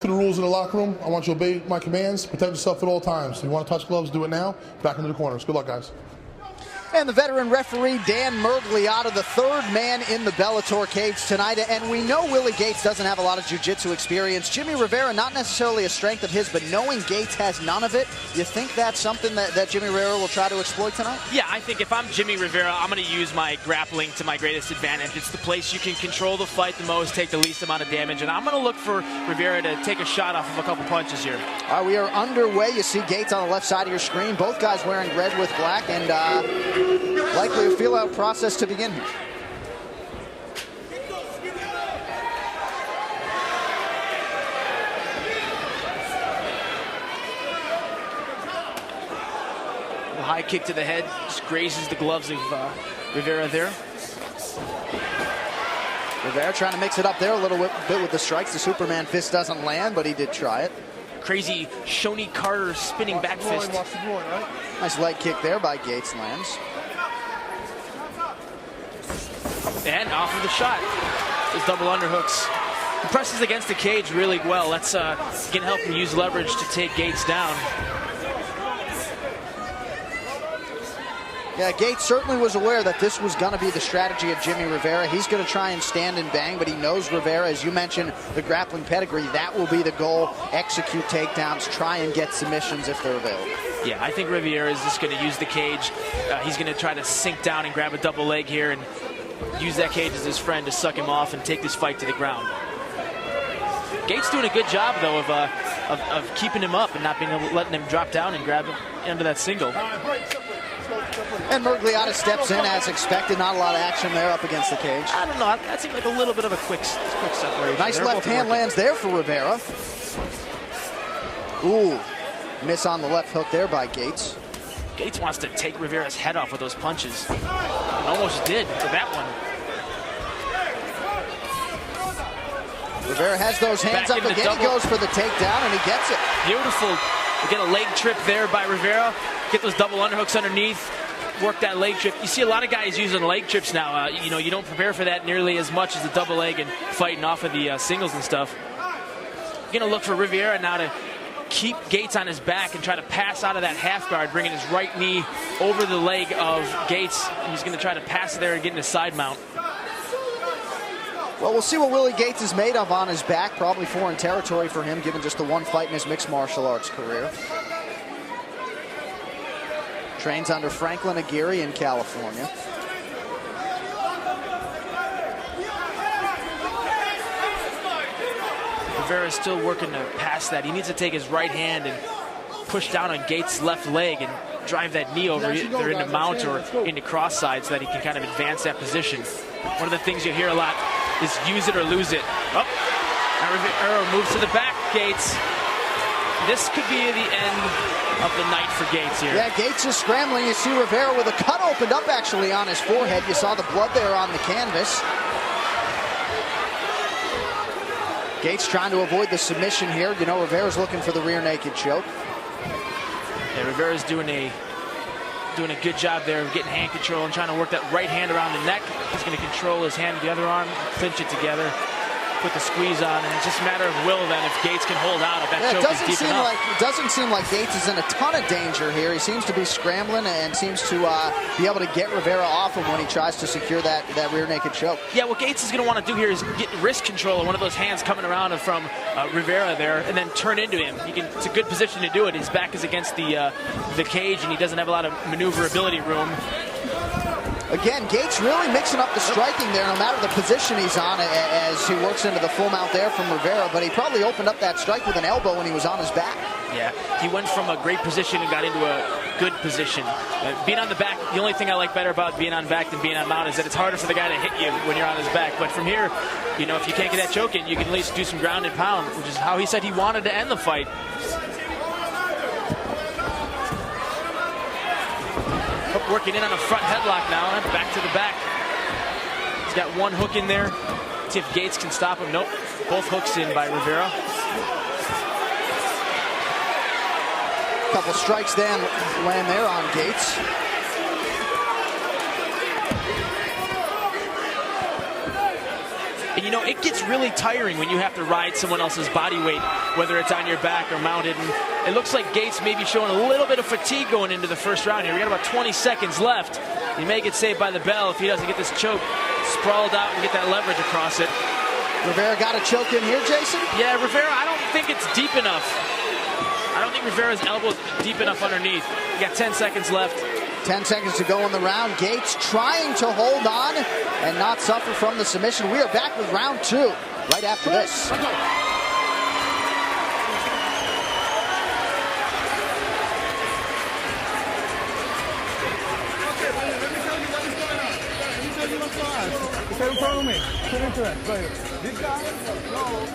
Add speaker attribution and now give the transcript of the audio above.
Speaker 1: To the rules in the locker room, I want you to obey my commands, protect yourself at all times. If you want to touch gloves, do it now. Back into the corners. Good luck, guys.
Speaker 2: And the veteran referee, Dan Mergliata, the third man in the Bellator cage tonight. And we know Willie Gates doesn't have a lot of jiu-jitsu experience. Jimmie Rivera, not necessarily a strength of his, but knowing Gates has none of it, you think that's something that Jimmie Rivera will try to exploit tonight?
Speaker 3: Yeah, I think if I'm Jimmie Rivera, I'm going to use my grappling to my greatest advantage. It's the place you can control the fight the most, take the least amount of damage, and I'm going to look for Rivera to take a shot off of a couple punches here.
Speaker 2: We are underway. You see Gates on the left side of your screen. Both guys wearing red with black, and likely a feel-out process to begin here.
Speaker 3: The high kick to the head just grazes the gloves of Rivera there.
Speaker 2: Rivera trying to mix it up there a little bit with the strikes. The Superman fist doesn't land, but he did try it.
Speaker 3: Crazy Shoney Carter spinning back fist.
Speaker 2: Nice leg kick there by Gates, lands.
Speaker 3: And off of the shot. His double underhooks. He presses against the cage really well. That's going to help him use leverage to take Gates down.
Speaker 2: Yeah, Gates certainly was aware that this was going to be the strategy of Jimmie Rivera. He's going to try and stand and bang, but he knows Rivera, as you mentioned, the grappling pedigree. That will be the goal. Execute takedowns, try and get submissions if they're available.
Speaker 3: Yeah, I think Rivera is just going to use the cage. He's going to try to sink down and grab a double leg here and use that cage as his friend to suck him off and take this fight to the ground. Gates doing a good job, though, of keeping him up and not letting him drop down and grab him into that single.
Speaker 2: And Mergliata steps in as expected. Not a lot of action there up against the cage.
Speaker 3: I don't know. That seemed like a little bit of a quick separation.
Speaker 2: Nice left hand lands there for Rivera. Ooh, miss on the left hook there by Gates.
Speaker 3: Gates wants to take Rivera's head off with those punches. And almost did for that one.
Speaker 2: Rivera has those hands up again. He goes for the takedown and he gets it.
Speaker 3: Beautiful. We get a leg trip there by Rivera. Get those double underhooks underneath. Work that leg trip. You see a lot of guys using leg trips now. You don't prepare for that nearly as much as the double leg and fighting off of the singles and stuff. You're going to look for Rivera now to keep Gates on his back and try to pass out of that half guard, bringing his right knee over the leg of Gates. And he's going to try to pass it there and get in a side mount.
Speaker 2: Well, we'll see what Willie Gates is made of on his back. Probably foreign territory for him, given just the one fight in his mixed martial arts career. Trains under Franklin Aguirre in California.
Speaker 3: Rivera is still working to pass that. He needs to take his right hand and push down on Gates' left leg and drive that knee over either into mount or into cross side so that he can kind of advance that position. One of the things you hear a lot is use it or lose it. Oh, Rivera moves to the back, Gates. This could be the end of the night for Gates here.
Speaker 2: Yeah, Gates is scrambling. You see Rivera with a cut opened up actually on his forehead. You saw the blood there on the canvas. Gates trying to avoid the submission here. You know, Rivera's looking for the rear naked choke.
Speaker 3: Yeah, Rivera's doing a good job there of getting hand control and trying to work that right hand around the neck. He's going to control his hand with the other arm, clinch it together, put the squeeze on, and it's just a matter of will then if Gates can hold out if that choke is deep enough.
Speaker 2: It doesn't seem like Gates is in a ton of danger here. He seems to be scrambling and seems to be able to get Rivera off him when he tries to secure that rear naked choke.
Speaker 3: Yeah, what Gates is going to want to do here is get wrist control of one of those hands coming around from Rivera there and then turn into him. It's a good position to do it. His back is against the cage and he doesn't have a lot of maneuverability room.
Speaker 2: Again, Gates really mixing up the striking there, no matter the position he's on, as he works into the full mount there from Rivera. But he probably opened up that strike with an elbow when he was on his back.
Speaker 3: Yeah, he went from a great position and got into a good position. Being on the back, the only thing I like better about being on back than being on mount is that it's harder for the guy to hit you when you're on his back. But from here, if you can't get that choke in, you can at least do some ground and pound, which is how he said he wanted to end the fight. Working in on a front headlock now, and back to the back. He's got one hook in there. See if Gates can stop him. Nope, both hooks in by Rivera.
Speaker 2: Couple strikes then land there on Gates.
Speaker 3: And And, you know, it gets really tiring when you have to ride someone else's body weight, whether it's on your back or mounted. And it looks like Gates may be showing a little bit of fatigue going into the first round here. We got about 20 seconds left. He may get saved by the bell if he doesn't get this choke sprawled out and get that leverage across it.
Speaker 2: Rivera got a choke in here, Jason?
Speaker 3: Yeah, Rivera, I don't think it's deep enough. I don't think Rivera's elbow's deep enough underneath. We got 10 seconds left.
Speaker 2: 10 seconds to go in the round. Gates trying to hold on and not suffer from the submission. We are back with round 2 right after this.
Speaker 4: Sit in front of me. Sit into it. Right here. This guy, no,